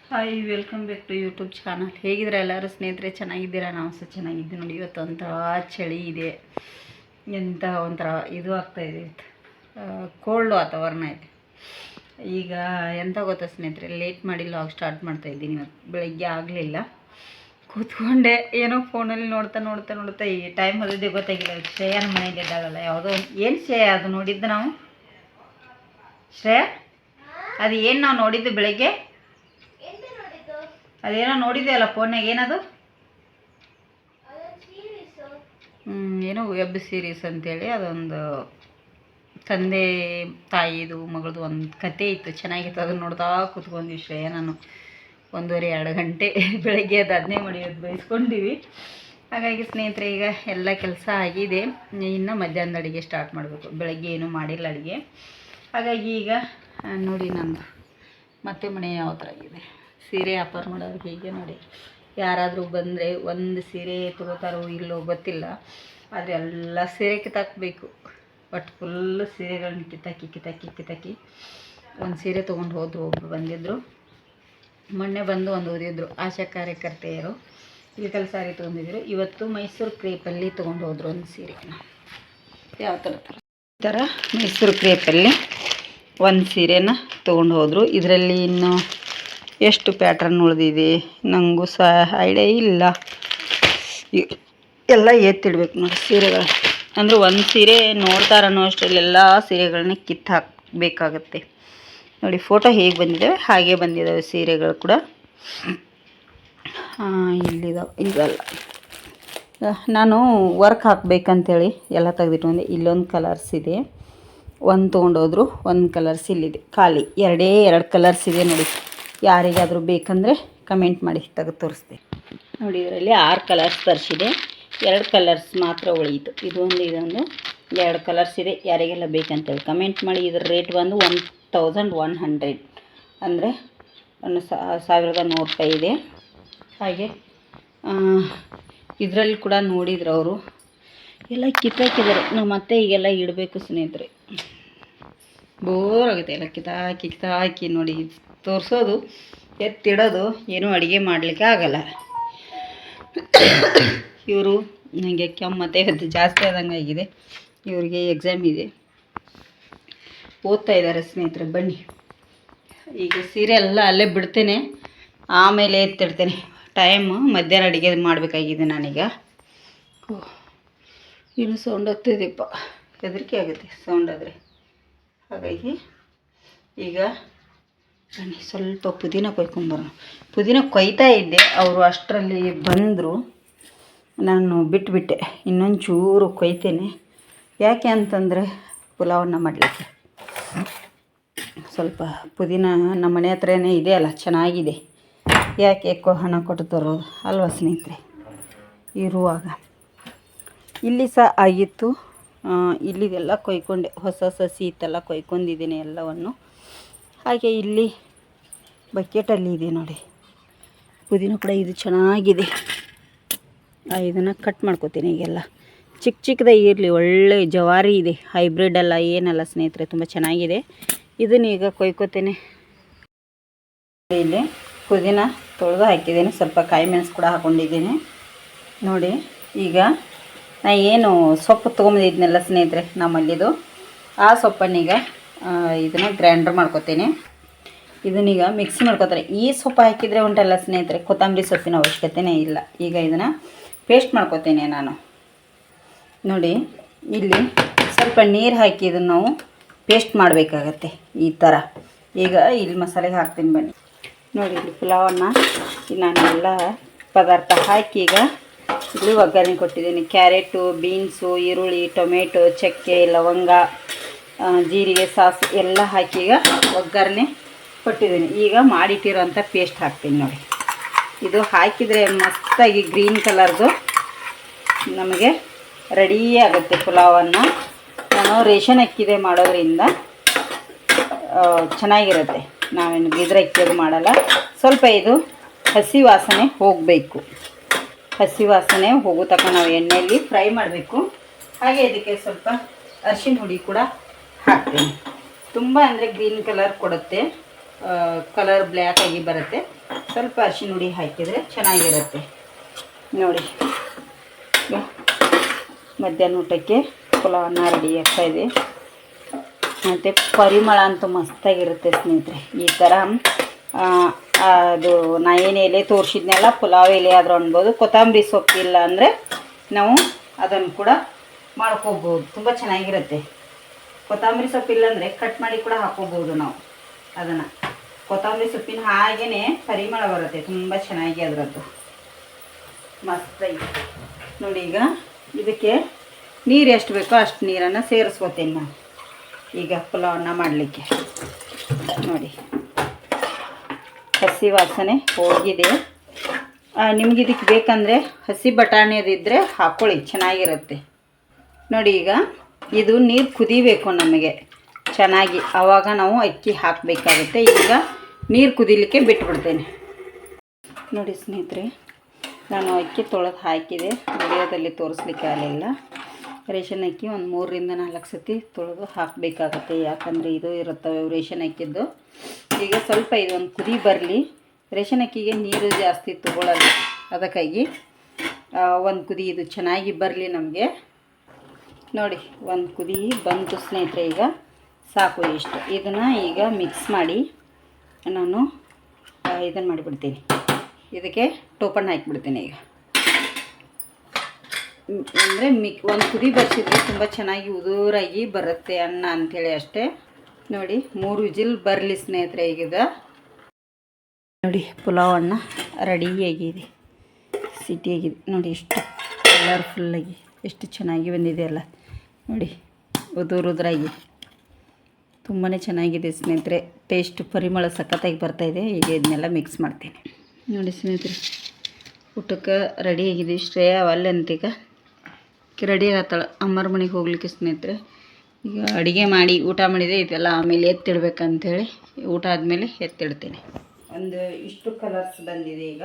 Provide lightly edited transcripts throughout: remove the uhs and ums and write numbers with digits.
Hi, welcome back to YouTube channel. ಹೇಗಿದ್ರೆ ಎಲ್ಲರೂ ಸ್ನೇಹಿತರೆ? ಚೆನ್ನಾಗಿದ್ದೀರಾ? ನಾವು ಸಹ ಚೆನ್ನಾಗಿದ್ದೀವಿ ನೋಡಿ. ಇವತ್ತು ಒಂಥರ ಚಳಿ ಇದೆ, ಎಂಥ ಒಂಥರ ಇದು ಆಗ್ತಾಯಿದೆ, ಕೋಲ್ಡ್ ವಾತಾವರಣ ಇದೆ. ಈಗ ಎಂಥ ಗೊತ್ತಾ ಸ್ನೇಹಿತರೆ, ಲೇಟ್ ಮಾಡಿ ಲಾಗ್ ಸ್ಟಾರ್ಟ್ ಮಾಡ್ತಾಯಿದ್ದೀನಿ. ಇವತ್ತು ಬೆಳಗ್ಗೆ ಆಗಲಿಲ್ಲ, ಕೂತ್ಕೊಂಡೆ ಏನೋ ಫೋನಲ್ಲಿ ನೋಡ್ತಾ ಈ ಟೈಮ್ ಅಲ್ಲದೆ ಗೊತ್ತಾಗಿಲ್ಲ. ಶ್ರೇಯನ ಮನೆಯಲ್ಲಿ ಇದ್ದಾಳಲ್ಲ, ಯಾವುದೋ ಏನು ಶ್ರೇಯ ಅದು ನೋಡಿದ್ದು ನಾವು? ಶ್ರೇಯ ಅದು ಏನು ನಾವು ನೋಡಿದ್ದು ಬೆಳಗ್ಗೆ? ಅದೇನೋ ನೋಡಿದೆಯಲ್ಲ ಫೋನ್ನಾಗ, ಏನದು? ಏನೋ ವೆಬ್ ಸೀರೀಸ್ ಅಂತೇಳಿ, ಅದೊಂದು ತಂದೆ ತಾಯಿದು ಮಗಳದು ಒಂದು ಕತೆ ಇತ್ತು, ಚೆನ್ನಾಗಿತ್ತು. ಅದನ್ನು ನೋಡ್ತಾ ಕೂತ್ಕೊಂಡ್ವಿ ಶ್ರೇಯ ನಾನು 1.5-2 ಗಂಟೆ. ಬೆಳಗ್ಗೆ ಅದನ್ನೇ ಮಾಡಿಯೋದು ಬಯಸ್ಕೊಂಡಿವಿ. ಹಾಗಾಗಿ ಸ್ನೇಹಿತರೆ, ಈಗ ಎಲ್ಲ ಕೆಲಸ ಆಗಿದೆ, ಇನ್ನು ಮಧ್ಯಾಹ್ನದ ಅಡುಗೆ ಸ್ಟಾರ್ಟ್ ಮಾಡಬೇಕು. ಬೆಳಗ್ಗೆ ಏನೂ ಮಾಡಿಲ್ಲ ಅಡುಗೆ. ಹಾಗಾಗಿ ಈಗ ನೋಡಿ, ನಂದು ಮತ್ತೆ ಮನೆ ಯಾವ ಥರ ಆಗಿದೆ. ಸೀರೆ ವ್ಯಾಪಾರ ಮಾಡೋದು ಹೀಗೆ ನೋಡಿ. ಯಾರಾದರೂ ಬಂದರೆ ಒಂದು ಸೀರೆ ತೊಗೋತಾರೋ ಇಲ್ಲೋ ಗೊತ್ತಿಲ್ಲ, ಆದರೆ ಎಲ್ಲ ಸೀರೆ ಕಿತ್ತಾಕಬೇಕು. ಬಟ್ ಫುಲ್ಲು ಸೀರೆಗಳನ್ನ ಕಿತ್ತಾಕಿ ಒಂದು ಸೀರೆ ತೊಗೊಂಡು ಹೋದರು. ಒಬ್ಬರು ಬಂದಿದ್ದರು, ಮೊನ್ನೆ ಬಂದು ಒಂದು ಓದಿದ್ರು. ಆಶಾ ಕಾರ್ಯಕರ್ತೆಯರು ಇಳಕಲ್ ಸಾರಿ ತೊಗೊಂಡಿದ್ರು. ಇವತ್ತು ಮೈಸೂರು ಕ್ರೇಪಲ್ಲಿ ತೊಗೊಂಡು ಹೋದರು ಒಂದು ಸೀರೆನ. ಯಾವ ಥರ ಮೈಸೂರು ಕ್ರೇಪಲ್ಲಿ ಒಂದು ಸೀರೆನ ತೊಗೊಂಡು ಹೋದರು. ಇದರಲ್ಲಿ ಇನ್ನು ಎಷ್ಟು ಪ್ಯಾಟ್ರನ್ ಉಳಿದಿದೆ ನನಗೂ ಸಹ ಐಡಿಯಾ ಇಲ್ಲ. ಎಲ್ಲ ಎತ್ತಿಡ್ಬೇಕು ನೋಡಿ ಸೀರೆಗಳು. ಅಂದರೆ ಒಂದು ಸೀರೆ ನೋಡ್ತಾರನ್ನೋ ಅಷ್ಟರಲ್ಲೆಲ್ಲ ಸೀರೆಗಳನ್ನ ಕಿತ್ತು ಹಾಕಬೇಕಾಗತ್ತೆ ನೋಡಿ. ಫೋಟೋ ಹೇಗೆ ಬಂದಿದ್ದಾವೆ ಹಾಗೆ ಬಂದಿದ್ದಾವೆ ಸೀರೆಗಳು ಕೂಡ. ಇಲ್ಲಿದ್ದಾವೆ, ಇದಲ್ಲ. ನಾನು ವರ್ಕ್ ಹಾಕಬೇಕಂತೇಳಿ ಎಲ್ಲ ತೆಗೆದಿಟ್ಕೊಂಡೆ. ಇಲ್ಲೊಂದು ಕಲರ್ಸ್ ಇದೆ, ಒಂದು ತೊಗೊಂಡೋದ್ರು. ಒಂದು ಕಲರ್ಸ್ ಇಲ್ಲಿದೆ ಖಾಲಿ. ಎರಡು ಕಲರ್ಸ್ ಇದೆ ನೋಡಿ. ಯಾರಿಗಾದರೂ ಬೇಕಂದರೆ ಕಮೆಂಟ್ ಮಾಡಿ, ತೆಗೆದು ತೋರಿಸ್ದೆ ನೋಡಿ. ಇದರಲ್ಲಿ 6 ಕಲರ್ಸ್ ತರಿಸಿದೆ, 2 ಕಲರ್ಸ್ ಮಾತ್ರ ಉಳಿಯಿತು. ಇದೊಂದು 2 ಕಲರ್ಸ್ ಇದೆ. ಯಾರಿಗೆಲ್ಲ ಬೇಕಂತೇಳಿ ಕಮೆಂಟ್ ಮಾಡಿ. ಇದರ ರೇಟ್ ಬಂದು 1100, ಅಂದರೆ 1100 ರೂಪಾಯಿ ಇದೆ. ಹಾಗೆ ಇದರಲ್ಲಿ ಕೂಡ ನೋಡಿದ್ರು ಅವರು ಎಲ್ಲ ಕಿತ್ತಾಕಿದ್ದಾರೆ. ನಾವು ಮತ್ತೆ ಈಗೆಲ್ಲ ಇಡಬೇಕು ಸ್ನೇಹಿತರೆ. ಬೋರ್ ಆಗುತ್ತೆ ಎಲ್ಲ ಕಿತ್ತಾಕಿ ನೋಡಿ ತೋರಿಸೋದು, ಎತ್ತಿಡೋದು. ಏನೂ ಅಡುಗೆ ಮಾಡಲಿಕ್ಕೆ ಆಗಲ್ಲ. ಇವರು ನನಗೆ ಕೆಮ್ಮತ್ತೆ ಇವತ್ತು ಜಾಸ್ತಿ ಆದಂಗೆ ಆಗಿದೆ. ಇವರಿಗೆ ಎಕ್ಸಾಮ್ ಇದೆ, ಓದ್ತಾ ಇದ್ದಾರೆ ಸ್ನೇಹಿತರೆ. ಬನ್ನಿ, ಈಗ ಸೀರೆ ಎಲ್ಲ ಅಲ್ಲೇ ಬಿಡ್ತೇನೆ, ಆಮೇಲೆ ಎತ್ತಿಡ್ತೇನೆ. ಟೈಮು ಮಧ್ಯಾಹ್ನ ಅಡುಗೆ ಮಾಡಬೇಕಾಗಿದೆ ನಾನೀಗ. ಇನ್ನು ಸೌಂಡ್ ಆಗ್ತಿದೆಪ್ಪ, ಹೆದರಿಕೆ ಆಗುತ್ತೆ ಸೌಂಡ್ ಆದರೆ. ಹಾಗಾಗಿ ಈಗ ಬನ್ನಿ, ಸ್ವಲ್ಪ ಪುದೀನ ಕೊಯ್ಕೊಂಬರೋಣ. ಪುದೀನ ಕೊಯ್ತಾ ಇದ್ದೆ, ಅವರು ಅಷ್ಟರಲ್ಲಿ ಬಂದರು. ನಾನು ಬಿಟ್ಟುಬಿಟ್ಟೆ. ಇನ್ನೊಂದು ಚೂರು ಕೊಯ್ತೇನೆ. ಯಾಕೆ ಅಂತಂದರೆ ಪುಲಾವನ್ನ ಮಾಡಲಿಕ್ಕೆ ಸ್ವಲ್ಪ ಪುದೀನ ನಮ್ಮ ಮನೆ ಹತ್ರನೇ ಇದೆಯಲ್ಲ, ಚೆನ್ನಾಗಿದೆ. ಯಾಕೆ ಹಣ ಕೊಟ್ಟು ತರೋದು ಅಲ್ವಾ ಸ್ನೇಹಿತರೆ? ಇರುವಾಗ ಇಲ್ಲಿ ಸಹ ಆಗಿತ್ತು. ಇಲ್ಲಿದೆಲ್ಲ ಕೊಯ್ಕೊಂಡೆ, ಹೊಸ ಸಸಿ ಇತ್ತೆಲ್ಲ ಕೊಯ್ಕೊಂಡಿದ್ದೀನಿ ಎಲ್ಲವನ್ನು. ಹಾಗೆ ಇಲ್ಲಿ ಬಕೆಟಲ್ಲಿ ಇದೆ ನೋಡಿ ಪುದೀನ ಕೂಡ. ಇದು ಚೆನ್ನಾಗಿದೆ. ಇದನ್ನು ಕಟ್ ಮಾಡ್ಕೋತೀನಿ. ಈಗೆಲ್ಲ ಚಿಕ್ಕದಾಗಿ ಇರಲಿ, ಒಳ್ಳೆ ಜವಾರಿ ಇದೆ, ಹೈಬ್ರಿಡ್ ಅಲ್ಲ ಏನಲ್ಲ ಸ್ನೇಹಿತರೆ, ತುಂಬ ಚೆನ್ನಾಗಿದೆ. ಇದನ್ನ ಈಗ ಕೊಯ್ಕೋತೇನೆ. ಇಲ್ಲಿ ಪುದೀನ ತೊಳೆದು ಹಾಕಿದ್ದೇನೆ, ಸ್ವಲ್ಪ ಕಾಯಿ ಮೆಣಸು ಕೂಡ ಹಾಕ್ಕೊಂಡಿದ್ದೀನಿ ನೋಡಿ. ಈಗ ನಾನು ಏನು ಸೊಪ್ಪು ತೊಗೊಂಬಂದಿದ್ನೆಲ್ಲ ಸ್ನೇಹಿತರೆ ನಮ್ಮಲ್ಲಿದು, ಆ ಸೊಪ್ಪನ್ನೀಗ ಇದನ್ನು ಗ್ರೈಂಡರ್ ಮಾಡ್ಕೊತೀನಿ. ಇದನ್ನೀಗ ಮಿಕ್ಸಿ ಮಾಡ್ಕೊತಾರೆ. ಈ ಸೊಪ್ಪು ಹಾಕಿದರೆ ಉಂಟಲ್ಲ ಸ್ನೇಹಿತರೆ, ಕೊತ್ತಂಬರಿ ಸೊಪ್ಪಿನ ಅವಶ್ಯಕತೆಯೇ ಇಲ್ಲ. ಈಗ ಇದನ್ನು ಪೇಸ್ಟ್ ಮಾಡ್ಕೊತೇನೆ ನಾನು ನೋಡಿ. ಇಲ್ಲಿ ಸ್ವಲ್ಪ ನೀರು ಹಾಕಿ ಇದನ್ನು ನಾವು ಪೇಸ್ಟ್ ಮಾಡಬೇಕಾಗತ್ತೆ ಈ ಥರ. ಈಗ ಇಲ್ಲಿ ಮಸಾಲೆಗೆ ಹಾಕ್ತೀನಿ ಬನ್ನಿ ನೋಡಿ. ಇಲ್ಲಿ ಪುಲಾವನ್ನು ನಾನೆಲ್ಲ ಪದಾರ್ಥ ಹಾಕಿ ಈಗ ಇಲ್ಲಿ ಒಗ್ಗರಣೆ ಕೊಟ್ಟಿದ್ದೀನಿ. ಕ್ಯಾರೆಟು, ಬೀನ್ಸು, ಈರುಳ್ಳಿ, ಟೊಮೆಟೊ, ಚಕ್ಕೆ, ಲವಂಗ, ಜೀರಿಗೆ, ಸಾಸು ಎಲ್ಲ ಹಾಕಿ ಈಗ ಒಗ್ಗರಣೆ ಕೊಟ್ಟಿದ್ದೀನಿ. ಈಗ ಮಾಡಿಟ್ಟಿರೋಂಥ ಪೇಸ್ಟ್ ಹಾಕ್ತೀನಿ ನೋಡಿ. ಇದು ಹಾಕಿದರೆ ಮಸ್ತಾಗಿ ಗ್ರೀನ್ ಕಲರ್ದು ನಮಗೆ ರೆಡಿ ಆಗುತ್ತೆ ಪುಲಾವನ್ನು. ನಾನು ರೇಷನ್ ಅಕ್ಕಿದೆ ಮಾಡೋದ್ರಿಂದ ಚೆನ್ನಾಗಿರುತ್ತೆ. ನಾವೇನು ಇದ್ರ ಅಕ್ಕಿದು ಮಾಡಲ್ಲ. ಸ್ವಲ್ಪ ಇದು ಹಸಿ ವಾಸನೆ ಹೋಗಬೇಕು. ಹಸಿ ವಾಸನೆ ಹೋಗೋ ತನಕ ನಾವು ಎಣ್ಣೆಯಲ್ಲಿ ಫ್ರೈ ಮಾಡಬೇಕು. ಹಾಗೆ ಇದಕ್ಕೆ ಸ್ವಲ್ಪ ಅರಿಶಿನ ಹುಡಿ ಕೂಡ ಹಾಕ್ತೀನಿ. ತುಂಬ ಅಂದರೆ ಗ್ರೀನ್ ಕಲರ್ ಕೊಡುತ್ತೆ. ಕಲರ್ ಬ್ಲ್ಯಾಕ್ ಆಗಿ ಬರುತ್ತೆ. ಸ್ವಲ್ಪ ಅರಿಶಿನ ಹುಡಿ ಹಾಕಿದರೆ ಚೆನ್ನಾಗಿರುತ್ತೆ ನೋಡಿ. ಮಧ್ಯಾಹ್ನ ಊಟಕ್ಕೆ ಪಲಾವ್ ಅನ್ನ ರೆಡಿ ಆಗ್ತಾಯಿದೆ. ಮತ್ತು ಪರಿಮಳ ಅಂತೂ ಮಸ್ತಾಗಿರುತ್ತೆ ಸ್ನೇಹಿತರೆ. ಈ ಥರ ಅದು ನಾ ಏನು ಎಲೆ ತೋರಿಸಿದ್ನೆಲ್ಲ ಪಲಾವ್ ಎಲೆ ಆದರೂ ಅನ್ಬೋದು. ಕೊತ್ತಂಬರಿ ಸೊಪ್ಪಿಲ್ಲ ಅಂದರೆ ನಾವು ಅದನ್ನು ಕೂಡ ಮಾಡ್ಕೋಬೋದು, ತುಂಬ ಚೆನ್ನಾಗಿರುತ್ತೆ. ಕೊತ್ತಂಬರಿ ಸೊಪ್ಪಿಲ್ಲ ಅಂದರೆ ಕಟ್ ಮಾಡಿ ಕೂಡ ಹಾಕ್ಕೋಬೋದು ನಾವು ಅದನ್ನು. ಕೊತ್ತಂಬರಿ ಸೊಪ್ಪಿನ ಹಾಗೇ ಪರಿಮಳ ಬರುತ್ತೆ, ತುಂಬ ಚೆನ್ನಾಗಿ ಅದರದ್ದು ಮಸ್ತಾಗಿ ನೋಡಿ. ಈಗ ಇದಕ್ಕೆ ನೀರು ಎಷ್ಟು ಬೇಕೋ ಅಷ್ಟು ನೀರನ್ನು ಸೇರಿಸ್ಕೋತೀನಿ ನಾನು ಈಗ ಪಲಾವನ್ನ ಮಾಡಲಿಕ್ಕೆ ನೋಡಿ. ಹಸಿ ವಾಸನೆ ಹೋಗಿದೆ. ನಿಮ್ಗೆ ಇದಕ್ಕೆ ಬೇಕಂದರೆ ಹಸಿ ಬಟಾಣಿಯದಿದ್ದರೆ ಹಾಕ್ಕೊಳ್ಳಿ, ಚೆನ್ನಾಗಿರುತ್ತೆ ನೋಡಿ. ಈಗ ಇದು ನೀರು ಕುದಿಬೇಕು ನಮಗೆ ಚೆನ್ನಾಗಿ, ಆವಾಗ ನಾವು ಅಕ್ಕಿ ಹಾಕಬೇಕಾಗುತ್ತೆ. ಈಗ ನೀರು ಕುದಿಲಿಕ್ಕೆ ಬಿಟ್ಬಿಡ್ತೇನೆ ನೋಡಿ ಸ್ನೇಹಿತರೆ. ನಾನು ಅಕ್ಕಿ ತೊಳೆದು ಹಾಕಿದೆ, ವಿಡಿಯೋದಲ್ಲಿ ತೋರಿಸ್ಲಿಕ್ಕೆ ಆಗಲಿಲ್ಲ. ರೇಷನ್ ಅಕ್ಕಿ ಒಂದು 3ರಿಂದ 4 ಸತಿ ತೊಳೆದು ಹಾಕಬೇಕಾಗತ್ತೆ, ಯಾಕಂದರೆ ಇದು ಇರುತ್ತವೆ ರೇಷನ್ ಅಕ್ಕಿದ್ದು. ಈಗ ಸ್ವಲ್ಪ ಇದೊಂದು ಕುದಿ ಬರಲಿ. ರೇಷನ್ ಅಕ್ಕಿಗೆ ನೀರು ಜಾಸ್ತಿ ತೊಗೊಳ್ಳಲ್ಲ, ಅದಕ್ಕಾಗಿ ಒಂದು ಕುದಿ ಇದು ಚೆನ್ನಾಗಿ ಬರಲಿ ನಮಗೆ ನೋಡಿ. ಒಂದು ಕುದಿ ಬಂತು ಸ್ನೇಹಿತರೆ, ಈಗ ಸಾಕು ಇಷ್ಟು. ಇದನ್ನು ಈಗ ಮಿಕ್ಸ್ ಮಾಡಿ ನಾನು ಇದನ್ನು ಮಾಡಿಬಿಡ್ತೀನಿ, ಇದಕ್ಕೆ ಟೋಪಣ್ಣ ಹಾಕಿಬಿಡ್ತೀನಿ ಈಗ. ಅಂದರೆ ಒಂದು ಕುದಿ ಬರ್ಸಿದ್ರೆ ತುಂಬ ಚೆನ್ನಾಗಿ ಉದುರಾಗಿ ಬರುತ್ತೆ ಅನ್ನ ಅಂಥೇಳಿ ಅಷ್ಟೇ ನೋಡಿ. 3 ವಿಜಿಲ್ ಬರಲಿ ಸ್ನೇಹಿತರೆ. ಈಗಿದ ನೋಡಿ ಪಲಾವ್ ಅನ್ನ ರೆಡಿಯಾಗಿದೆ, ಸಿಟಿಯಾಗಿದೆ ನೋಡಿ. ಎಷ್ಟು ಕಲರ್ಫುಲ್ಲಾಗಿ ಎಷ್ಟು ಚೆನ್ನಾಗಿ ಬಂದಿದೆ ಅಲ್ಲ ನೋಡಿ, ಉದುರಾಗಿ ತುಂಬಾ ಚೆನ್ನಾಗಿದೆ ಸ್ನೇಹಿತರೆ. ಟೇಸ್ಟ್ ಪರಿಮಳ ಸಖತ್ತಾಗಿ ಬರ್ತಾಯಿದೆ. ಈಗ ಇದನ್ನೆಲ್ಲ ಮಿಕ್ಸ್ ಮಾಡ್ತೀನಿ ನೋಡಿ ಸ್ನೇಹಿತರೆ. ಊಟಕ್ಕೆ ರೆಡಿಯಾಗಿದೆ. ಶ್ರೇಯಾ ಅಲ್ಲಂತೀಗ ರೆಡಿ ಆಗತ್ತಾಳೆ ಅಮ್ಮರ ಮನೆಗೆ ಹೋಗ್ಲಿಕ್ಕೆ ಸ್ನೇಹಿತರೆ. ಈಗ ಅಡುಗೆ ಮಾಡಿ ಊಟ ಮಾಡಿದೆ, ಇದೆಲ್ಲ ಆಮೇಲೆ ಎತ್ತಿಡ್ಬೇಕಂಥೇಳಿ ಊಟ ಆದಮೇಲೆ ಎತ್ತಿಡ್ತೀನಿ. ಒಂದು ಇಷ್ಟು ಕಲರ್ಸ್ ಬಂದಿದೆ ಈಗ,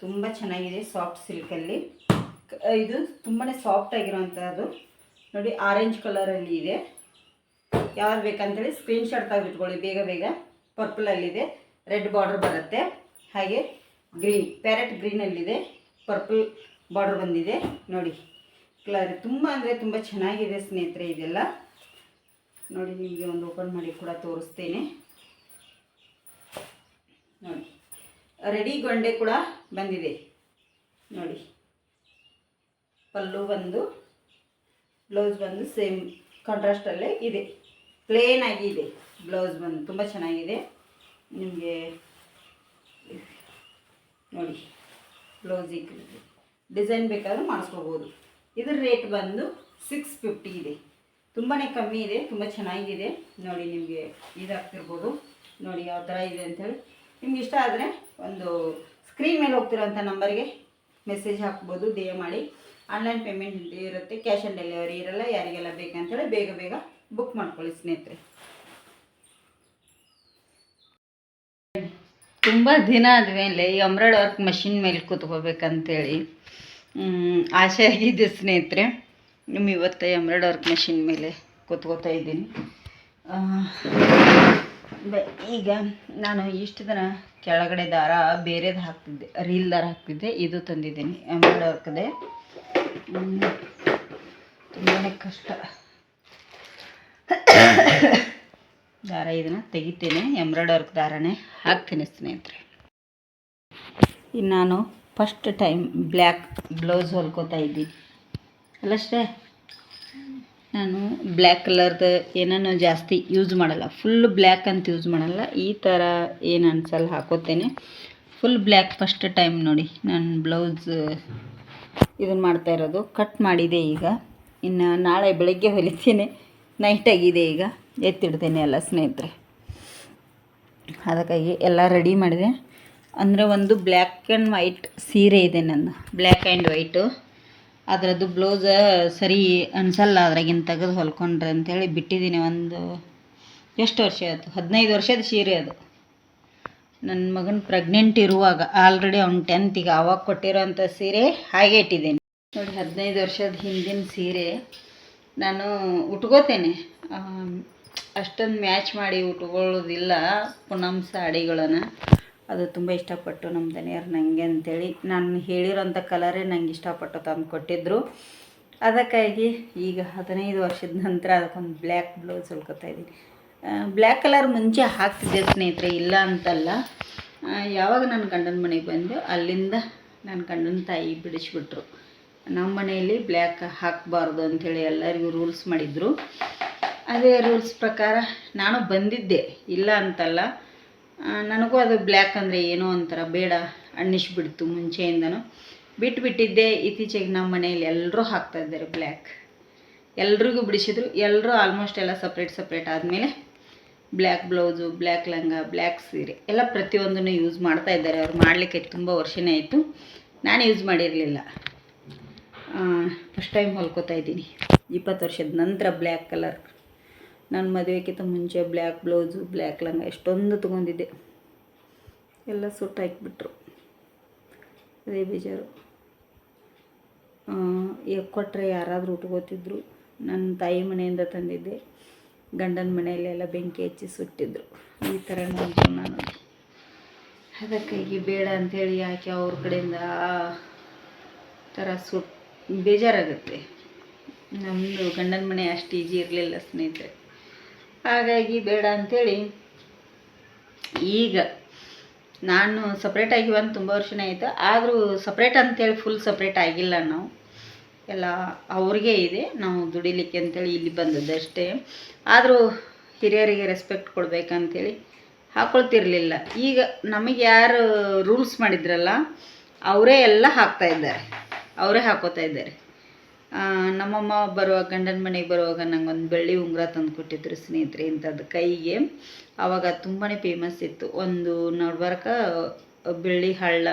ತುಂಬ ಚೆನ್ನಾಗಿದೆ. ಸಾಫ್ಟ್ ಸಿಲ್ಕಲ್ಲಿ ಇದು ತುಂಬಾ ಸಾಫ್ಟ್ ಆಗಿರೋವಂಥದ್ದು ನೋಡಿ. ಆರೆಂಜ್ ಕಲರಲ್ಲಿ ಇದೆ. ಯಾವ್ದು ಬೇಕಂತೇಳಿ ಸ್ಕ್ರೀನ್ಶಾಟ್ ತೆಗೆದಿಟ್ಕೊಳ್ಳಿ ಬೇಗ ಬೇಗ. ಪರ್ಪಲಲ್ಲಿದೆ, ರೆಡ್ ಬಾರ್ಡರ್ ಬರುತ್ತೆ, ಹಾಗೆ ಗ್ರೀನ್ ಪ್ಯಾರೆಟ್ ಗ್ರೀನಲ್ಲಿದೆ, ಪರ್ಪಲ್ ಬಾರ್ಡರ್ ಬಂದಿದೆ ನೋಡಿ. ಕಲರ್ ತುಂಬ ಅಂದರೆ ತುಂಬ ಚೆನ್ನಾಗಿದೆ ಸ್ನೇಹಿತರೆ. ಇದೆಲ್ಲ ನೋಡಿ, ನಿಮಗೆ ಒಂದು ಓಪನ್ ಮಾಡಿ ಕೂಡ ತೋರಿಸ್ತೇನೆ ನೋಡಿ. ರೆಡಿ ಗೊಂಡೆ ಕೂಡ ಬಂದಿದೆ ನೋಡಿ. ಪಲ್ಲು ಬಂದು ಬ್ಲೌಸ್ ಬಂದು ಸೇಮ್ ಕಾಂಟ್ರಾಸ್ಟಲ್ಲೇ ಇದೆ, ಪ್ಲೇನ್ ಆಗಿ ಇದೆ ಬ್ಲೌಸ್ ಬಂದು. ತುಂಬ ಚೆನ್ನಾಗಿದೆ ನಿಮಗೆ ನೋಡಿ. ಬ್ಲೌಸಿಗೆ ಡಿಸೈನ್ ಬೇಕಾದರೂ ಮಾಡಿಸ್ಕೋಬೋದು. ಇದರ ರೇಟ್ ಬಂದು 650 ಇದೆ, ತುಂಬಾ ಕಮ್ಮಿ ಇದೆ, ತುಂಬ ಚೆನ್ನಾಗಿದೆ ನೋಡಿ. ನಿಮಗೆ ಇದಾಗ್ತಿರ್ಬೋದು ನೋಡಿ ಯಾವ ಥರ ಇದೆ ಅಂಥೇಳಿ. ನಿಮ್ಗೆ ಇಷ್ಟ ಆದರೆ ಒಂದು ಸ್ಕ್ರೀನ್ ಮೇಲೆ ಹೋಗ್ತಿರೋಂಥ ನಂಬರ್ಗೆ ಮೆಸೇಜ್ ಹಾಕ್ಬೋದು, DM ಮಾಡಿ. ಆನ್ಲೈನ್ ಪೇಮೆಂಟ್ ಇರುತ್ತೆ, ಕ್ಯಾಶ್ ಆನ್ ಡೆಲಿವರಿ ಇರಲ್ಲ. ಯಾರಿಗೆಲ್ಲ ಬೇಕಂತೇಳಿ ಬೇಗ ಬೇಗ ಬುಕ್ ಮಾಡ್ಕೊಳ್ಳಿ ಸ್ನೇಹಿತರೆ. ತುಂಬ ದಿನ ಆದಮೇಲೆ ಈ ಎಂಬ್ರಾಯ್ಡ್ ವರ್ಕ್ ಮಷಿನ್ ಮೇಲೆ ಕೂತ್ಕೋಬೇಕಂತೇಳಿ ಆಸೆ ಆಗಿದೆ ಸ್ನೇಹಿತರೆ. ಇವತ್ತು ಎಂಬ್ರಾಯ್ಡ್ ವರ್ಕ್ ಮಷಿನ್ ಮೇಲೆ ಕೂತ್ಕೋತಾ ಇದ್ದೀನಿ. ಈಗ ನಾನು ಇಷ್ಟು ದಿನ ಕೆಳಗಡೆ ದಾರ ಬೇರೆದು ಹಾಕ್ತಿದ್ದೆ, ರೀಲ್ ದಾರ ಹಾಕ್ತಿದ್ದೆ. ಇದು ತಂದಿದ್ದೀನಿ ಎಂಬ್ರಾಯ್ಡ್ ವರ್ಕ್ದೆ. ತುಂಬಾ ಕಷ್ಟ ದಾರ. ಇದನ್ನು ತೆಗಿತೀನಿ, ಎಂಬ್ರಾಯ್ಡ್ ವರ್ಕ್ ದಾರನೇ ಹಾಕ್ತೀನಿ ಸ್ನೇಹಿತರೆ. ಇನ್ನು ನಾನು ಫಸ್ಟ್ ಟೈಮ್ ಬ್ಲ್ಯಾಕ್ ಬ್ಲೌಸ್ ಹೊಲ್ಕೋತಾ ಇದ್ದೀನಿ ಅಲ್ಲಷ್ಟೇ. ನಾನು ಬ್ಲ್ಯಾಕ್ ಕಲರ್ದು ಏನನ್ನು ಜಾಸ್ತಿ ಯೂಸ್ ಮಾಡಲ್ಲ, ಫುಲ್ ಬ್ಲ್ಯಾಕ್ ಅಂತ ಯೂಸ್ ಮಾಡಲ್ಲ. ಈ ಥರ ಏನು ಅನ್ಸಲ್ಲ ಹಾಕೋತೇನೆ. ಫುಲ್ ಬ್ಲ್ಯಾಕ್ ಫಸ್ಟ್ ಟೈಮ್ ನೋಡಿ ನಾನು ಬ್ಲೌಸ್ ಇದನ್ನು ಮಾಡ್ತಾ ಇರೋದು. ಕಟ್ ಮಾಡಿದೆ ಈಗ, ಇನ್ನು ನಾಳೆ ಬೆಳಗ್ಗೆ ಹೊಲಿತೀನಿ. ನೈಟ್ ಆಗಿದೆ, ಈಗ ಎತ್ತಿಡ್ತೇನೆ ಎಲ್ಲ ಸ್ನೇಹಿತರೆ. ಅದಕ್ಕಾಗಿ ಎಲ್ಲ ರೆಡಿ ಮಾಡಿದೆ. ಅಂದರೆ ಒಂದು ಬ್ಲ್ಯಾಕ್ ಆ್ಯಂಡ್ ವೈಟ್ ಸೀರೆ ಇದೆ ನಂದು, ಬ್ಲ್ಯಾಕ್ ಆ್ಯಂಡ್ ವೈಟು. ಅದರದ್ದು ಬ್ಲೌಸ ಸರಿ ಅನಿಸಲ್ಲ ಅದ್ರಾಗಿನ ತೆಗೆದು ಹೊಲ್ಕೊಂಡ್ರೆ ಅಂಥೇಳಿ ಬಿಟ್ಟಿದ್ದೀನಿ. ಒಂದು ಎಷ್ಟು ವರ್ಷ ಆಯಿತು, 15 ವರ್ಷದ ಸೀರೆ ಅದು. ನನ್ನ ಮಗನ ಪ್ರೆಗ್ನೆಂಟ್ ಇರುವಾಗ ಆಲ್ರೆಡಿ ಅವ್ನು 10th ಆವಾಗ ಕೊಟ್ಟಿರೋಂಥ ಸೀರೆ ಹಾಗೆ ಇಟ್ಟಿದ್ದೇನೆ ನೋಡಿ. 15 ವರ್ಷದ ಹಿಂದಿನ ಸೀರೆ ನಾನು ಉಟ್ಕೋತೇನೆ. ಅಷ್ಟೊಂದು ಮ್ಯಾಚ್ ಮಾಡಿ ಉಟ್ಕೊಳ್ಳೋದಿಲ್ಲ ಪೂನಮ್ ಸಾಡಿಗಳನ್ನು. ಅದು ತುಂಬ ಇಷ್ಟಪಟ್ಟು ನಮ್ಮ ದನಿಯರು ನನಗೆ ಅಂಥೇಳಿ ನಾನು ಹೇಳಿರೋಂಥ ಕಲರೇ ನಂಗೆ ಇಷ್ಟಪಟ್ಟು ತಂದು ಕೊಟ್ಟಿದ್ದರು. ಅದಕ್ಕಾಗಿ ಈಗ 15 ವರ್ಷದ ನಂತರ ಅದಕ್ಕೊಂದು ಬ್ಲ್ಯಾಕ್ ಬ್ಲೌಸ್ ಹೊಲ್ಕೊತಾ ಇದ್ದೀನಿ. ಬ್ಲ್ಯಾಕ್ ಕಲರ್ ಮುಂಚೆ ಹಾಕ್ತಿದ್ದೆ ಸ್ನೇಹಿತರೆ, ಇಲ್ಲ ಅಂತಲ್ಲ. ಯಾವಾಗ ನನ್ನ ಗಂಡನ ಮನೆಗೆ ಬಂದು ಅಲ್ಲಿಂದ ನನ್ನ ಗಂಡನ ತಾಯಿ ಬಿಡಿಸ್ಬಿಟ್ರು. ನಮ್ಮ ಮನೆಯಲ್ಲಿ ಬ್ಲ್ಯಾಕ್ ಹಾಕಬಾರ್ದು ಅಂಥೇಳಿ ಎಲ್ಲರಿಗೂ ರೂಲ್ಸ್ ಮಾಡಿದರು. ಅದೇ ರೂಲ್ಸ್ ಪ್ರಕಾರ ನಾನು ಬಂದಿದ್ದೆ, ಇಲ್ಲ ಅಂತಲ್ಲ. ನನಗೂ ಅದು ಬ್ಲ್ಯಾಕ್ ಅಂದರೆ ಏನೋ ಒಂಥರ ಬೇಡ ಅನ್ನಿಸ್ಬಿಡ್ತು. ಮುಂಚೆಯಿಂದನೂ ಬಿಟ್ಟಿದ್ದೆ. ಇತ್ತೀಚೆಗೆ ನಮ್ಮ ಮನೆಯಲ್ಲಿ ಎಲ್ಲರೂ ಹಾಕ್ತಾಯಿದ್ದಾರೆ ಬ್ಲ್ಯಾಕ್. ಎಲ್ರಿಗೂ ಬಿಡಿಸಿದ್ರು. ಎಲ್ಲರೂ ಆಲ್ಮೋಸ್ಟ್ ಎಲ್ಲ ಸಪ್ರೇಟ್ ಆದಮೇಲೆ ಬ್ಲ್ಯಾಕ್ ಬ್ಲೌಸು, ಬ್ಲ್ಯಾಕ್ ಲಂಗ, ಬ್ಲ್ಯಾಕ್ ಸೀರೆ ಎಲ್ಲ ಪ್ರತಿಯೊಂದನ್ನು ಯೂಸ್ ಮಾಡ್ತಾಯಿದ್ದಾರೆ. ಅವ್ರು ಮಾಡಲಿಕ್ಕೆ ತುಂಬ ವರ್ಷನೇ ಆಯಿತು. ನಾನು ಯೂಸ್ ಮಾಡಿರಲಿಲ್ಲ. ಫಸ್ಟ್ ಟೈಮ್ ಹೊಲ್ಕೋತಾ ಇದ್ದೀನಿ 20 ವರ್ಷದ ನಂತರ ಬ್ಲ್ಯಾಕ್ ಕಲರ್. ನನ್ನ ಮದುವೆಗಿಂತ ಮುಂಚೆ ಬ್ಲ್ಯಾಕ್ ಬ್ಲೌಸು, ಬ್ಲ್ಯಾಕ್ ಲಂಗ ಎಷ್ಟೊಂದು ತೊಗೊಂಡಿದ್ದೆ. ಎಲ್ಲ ಸುಟ್ಟು ಹಾಕಿಬಿಟ್ರು. ಅದೇ ಬೇಜಾರು. ಕೊಟ್ಟರೆ ಯಾರಾದರೂ ಉಟ್ಕೋತಿದ್ರು. ನನ್ನ ತಾಯಿ ಮನೆಯಿಂದ ತಂದಿದ್ದೆ. ಗಂಡನ ಮನೆಯಲ್ಲೆಲ್ಲ ಬೆಂಕಿ ಹಚ್ಚಿ ಸುಟ್ಟಿದ್ರು. ಈ ಥರ ನನ್ನ ಜೀವನ ನೋಡಿ. ಅದಕ್ಕಾಗಿ ಬೇಡ ಅಂಥೇಳಿ ಯಾಕೆ ಅವ್ರ ಕಡೆಯಿಂದ ಆ ಥರ ಬೇಜಾರಾಗುತ್ತೆ. ನಮ್ಮದು ಗಂಡನ ಮನೆ ಅಷ್ಟು ಈಜಿ ಇರಲಿಲ್ಲ ಸ್ನೇಹಿತರೆ. ಹಾಗಾಗಿ ಬೇಡ ಅಂಥೇಳಿ ಈಗ ನಾನು ಸಪ್ರೇಟಾಗಿ ತುಂಬ ವರ್ಷನೇ ಆಯಿತು. ಆದರೂ ಸಪ್ರೇಟ್ ಅಂಥೇಳಿ ಫುಲ್ ಸಪ್ರೇಟ್ ಆಗಿಲ್ಲ. ನಾವು ಎಲ್ಲ ಅವ್ರಿಗೆ ಇದೆ, ನಾವು ದುಡಿಲಿಕ್ಕೆ ಅಂಥೇಳಿ ಇಲ್ಲಿ ಬಂದದ್ದಷ್ಟೇ. ಆದರೂ ಹಿರಿಯರಿಗೆ ರೆಸ್ಪೆಕ್ಟ್ ಕೊಡಬೇಕಂತೇಳಿ ಹಾಕ್ಕೊಳ್ತಿರ್ಲಿಲ್ಲ. ಈಗ ನಮಗೆ ಯಾರು ರೂಲ್ಸ್ ಮಾಡಿದ್ರಲ್ಲ ಅವರೇ ಎಲ್ಲ ಅವರೇ ಹಾಕೋತಾ ಇದ್ದಾರೆ. ನಮ್ಮಮ್ಮ ಬರುವಾಗ, ಗಂಡನ ಮನೆಗೆ ಬರುವಾಗ ನಂಗೊಂದು ಬೆಳ್ಳಿ ಉಂಗುರ ತಂದು ಕೊಟ್ಟಿದ್ರು ಸ್ನೇಹಿತರೆ. ಇಂಥದ್ದು ಕೈಗೆ ಆವಾಗ ತುಂಬಾ ಫೇಮಸ್ ಇತ್ತು. ಒಂದು ನಡ್ಬರ್ಕ ಬೆಳ್ಳಿ ಹಳ್ಳ,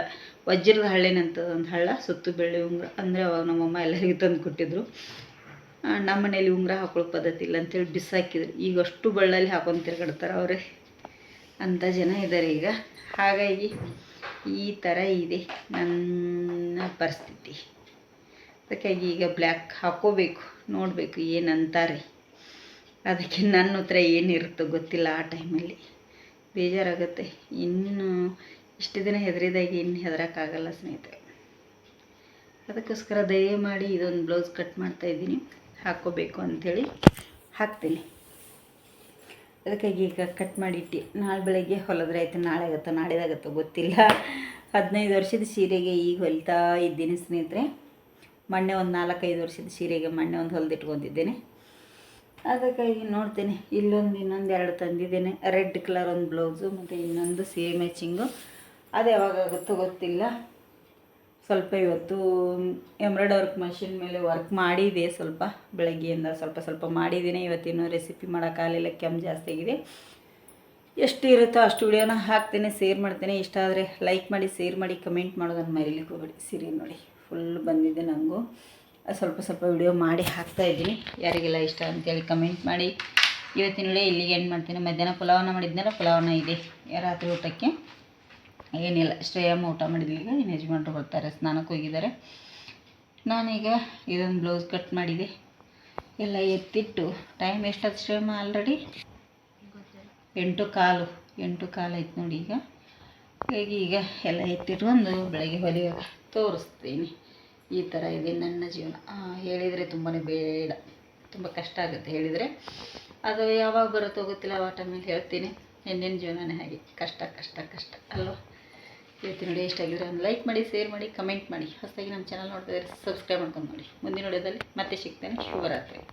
ವಜ್ರದ ಹಳ್ಳಿನಂಥದ್ದು ಒಂದು ಹಳ್ಳ, ಸುತ್ತು ಬೆಳ್ಳಿ ಉಂಗುರ. ಅಂದರೆ ಅವಾಗ ನಮ್ಮಮ್ಮ ಎಲ್ಲರಿಗೂ ತಂದು ಕೊಟ್ಟಿದ್ರು. ನಮ್ಮ ಮನೇಲಿ ಉಂಗುರ ಹಾಕೊಳ್ಳೋ ಪದ್ಧತಿ ಇಲ್ಲ ಅಂಥೇಳಿ ಬಿಸಾಕಿದ್ರು. ಈಗ ಅಷ್ಟು ಬಳ್ಳಲ್ಲಿ ಹಾಕೊಂಡು ತಿರ್ಗಾಡ್ತಾರೆ ಅವರೇ. ಅಂಥ ಜನ ಇದ್ದಾರೆ ಈಗ. ಹಾಗಾಗಿ ಈ ಥರ ಇದೆ ನನ್ನ ಪರಿಸ್ಥಿತಿ. ಅದಕ್ಕಾಗಿ ಈಗ ಬ್ಲ್ಯಾಕ್ ಹಾಕ್ಕೋಬೇಕು, ನೋಡಬೇಕು ಏನಂತಾರೆ. ಅದಕ್ಕೆ ನನ್ನ ಹತ್ರ ಏನಿರುತ್ತೋ ಗೊತ್ತಿಲ್ಲ. ಆ ಟೈಮಲ್ಲಿ ಬೇಜಾರಾಗುತ್ತೆ. ಇನ್ನು ಇಷ್ಟು ದಿನ ಹೆದರಿದಾಗಿ ಇನ್ನು ಹೆದರೋಕ್ಕಾಗಲ್ಲ ಸ್ನೇಹಿತರೆ. ಅದಕ್ಕೋಸ್ಕರ ದಯಮಾಡಿ ಇದೊಂದು ಬ್ಲೌಸ್ ಕಟ್ ಮಾಡ್ತಾಯಿದ್ದೀನಿ, ಹಾಕ್ಕೋಬೇಕು ಅಂಥೇಳಿ ಹಾಕ್ತೀನಿ. ಅದಕ್ಕಾಗಿ ಈಗ ಕಟ್ ಮಾಡಿಟ್ಟು ನಾಳೆ ಬೆಳಗ್ಗೆ ಹೊಲಿದ್ರೆ ಆಯಿತು. ನಾಳೆ ಆಗುತ್ತೋ ನಾಳೆದಾಗುತ್ತೋ ಗೊತ್ತಿಲ್ಲ. 15 ವರ್ಷದ ಸೀರೆಗೆ ಈಗ ಹೊಲಿತಾ ಇದ್ದೀನಿ ಸ್ನೇಹಿತರೆ. ಮೊನ್ನೆ ಒಂದು 4-5 ವರ್ಷದ ಸೀರೆಗೆ ಮೊನ್ನೆ ಒಂದು ಹೊಲಿದಿಟ್ಕೊತಿದ್ದೇನೆ. ಅದಕ್ಕಾಗಿ ನೋಡ್ತೇನೆ. ಇನ್ನೊಂದು 2 ತಂದಿದ್ದೇನೆ. ರೆಡ್ ಕಲರ್ ಒಂದು ಬ್ಲೌಸು ಮತ್ತು ಇನ್ನೊಂದು ಸೀರೆ ಮ್ಯಾಚಿಂಗು. ಅದು ಯಾವಾಗಾಗುತ್ತೋ ಗೊತ್ತಿಲ್ಲ. ಸ್ವಲ್ಪ ಇವತ್ತು ಎಂಬ್ರಾಯ್ಡ್ ವರ್ಕ್ ಮಷಿನ್ ಮೇಲೆ ವರ್ಕ್ ಮಾಡಿದೆ. ಸ್ವಲ್ಪ ಬೆಳಗ್ಗೆಯಿಂದ ಸ್ವಲ್ಪ ಮಾಡಿದ್ದೀನಿ. ಇವತ್ತಿನ್ನೂ ರೆಸಿಪಿ ಮಾಡೋಕ್ಕಾಗಲಿಲ್ಲ, ಕೆಮ್ಮು ಜಾಸ್ತಿ ಆಗಿದೆ. ಎಷ್ಟು ಇರುತ್ತೋ ಅಷ್ಟು ವಿಡಿಯೋನ ಹಾಕ್ತೇನೆ, ಶೇರ್ ಮಾಡ್ತೇನೆ. ಇಷ್ಟ ಆದರೆ ಲೈಕ್ ಮಾಡಿ, ಶೇರ್ ಮಾಡಿ, ಕಮೆಂಟ್ ಮಾಡೋದನ್ನು ಮರೀಲಿಕ್ಕೆ ಹೋಗಬೇಡಿ. ಸೀರೆ ನೋಡಿ ಫುಲ್ ಬಂದಿದೆ. ನನಗೂ ಸ್ವಲ್ಪ ವಿಡಿಯೋ ಮಾಡಿ ಹಾಕ್ತಾಯಿದ್ದೀನಿ. ಯಾರಿಗೆಲ್ಲ ಇಷ್ಟ ಅಂತೇಳಿ ಕಮೆಂಟ್ ಮಾಡಿ. ಇವತ್ತಿನ ವಿಡಿಯೋ ಇಲ್ಲಿಗೆ ಎಂಡ್ ಮಾಡ್ತೀನಿ. ಮಧ್ಯಾಹ್ನ ಪುಲಾವನ್ನ ಮಾಡಿದ್ನಲ್ಲ, ಪುಲಾವನ್ನ ಇದೆ ರಾತ್ರಿ ಊಟಕ್ಕೆ. ಏನಿಲ್ಲ, ಶ್ರೇಯಮ್ಮ ಊಟ ಮಾಡಿದ್ಲಿಗ. ಇನ್ನು ಯಜಮಾನ್ರು ಬರ್ತಾರೆ, ಸ್ನಾನಕ್ಕೆ ಹೋಗಿದ್ದಾರೆ. ನಾನೀಗ ಇದೊಂದು ಬ್ಲೌಸ್ ಕಟ್ ಮಾಡಿದೆ. ಎಲ್ಲ ಎತ್ತಿಟ್ಟು ಟೈಮ್ ಎಷ್ಟಾಯ್ತು ಶ್ರೇಯಮ್ಮ? ಆಲ್ರೆಡಿ 8:15 ಆಯ್ತು ನೋಡಿ ಈಗ. ಹಾಗಾಗಿ ಈಗ ಎಲ್ಲ ಎತ್ತಿಟ್ಕೊಂಡು ಬೆಳಗ್ಗೆ ಹೊಲಿಯುವಾಗ ತೋರಿಸ್ತೀನಿ. ಈ ಥರ ಇದೆ ನನ್ನ ಜೀವನ. ಹೇಳಿದರೆ ತುಂಬಾ ಬೇಡ, ತುಂಬ ಕಷ್ಟ ಆಗುತ್ತೆ ಹೇಳಿದರೆ. ಅದು ಯಾವಾಗ ಬರುತ್ತೋ ಗೊತ್ತಿಲ್ಲ. ಆ ಟೈಮಲ್ಲಿ ಹೇಳ್ತೀನಿ. ಹೆಣ್ಣಿನ ಜೀವನನೇ ಹಾಗೆ, ಕಷ್ಟ ಅಲ್ವ. ಇವತ್ತಿನ ವಿಡಿಯೋ ಇಷ್ಟ ಆಗಿದ್ರೆ ಒಂದು ಲೈಕ್ ಮಾಡಿ, ಶೇರ್ ಮಾಡಿ, ಕಮೆಂಟ್ ಮಾಡಿ. ಹೊಸದಾಗಿ ನಮ್ಮ ಚಾನಲ್ ನೋಡ್ತಾ ಇದ್ದರೆ ಸಬ್ಸ್ಕ್ರೈಬ್ ಮಾಡ್ಕೊಂಡು ನೋಡಿ. ಮುಂದಿನ ವಿಡಿಯೋದಲ್ಲಿ ಮತ್ತೆ ಸಿಗ್ತೇನೆ. ಶುಭರಾತ್ರಿ.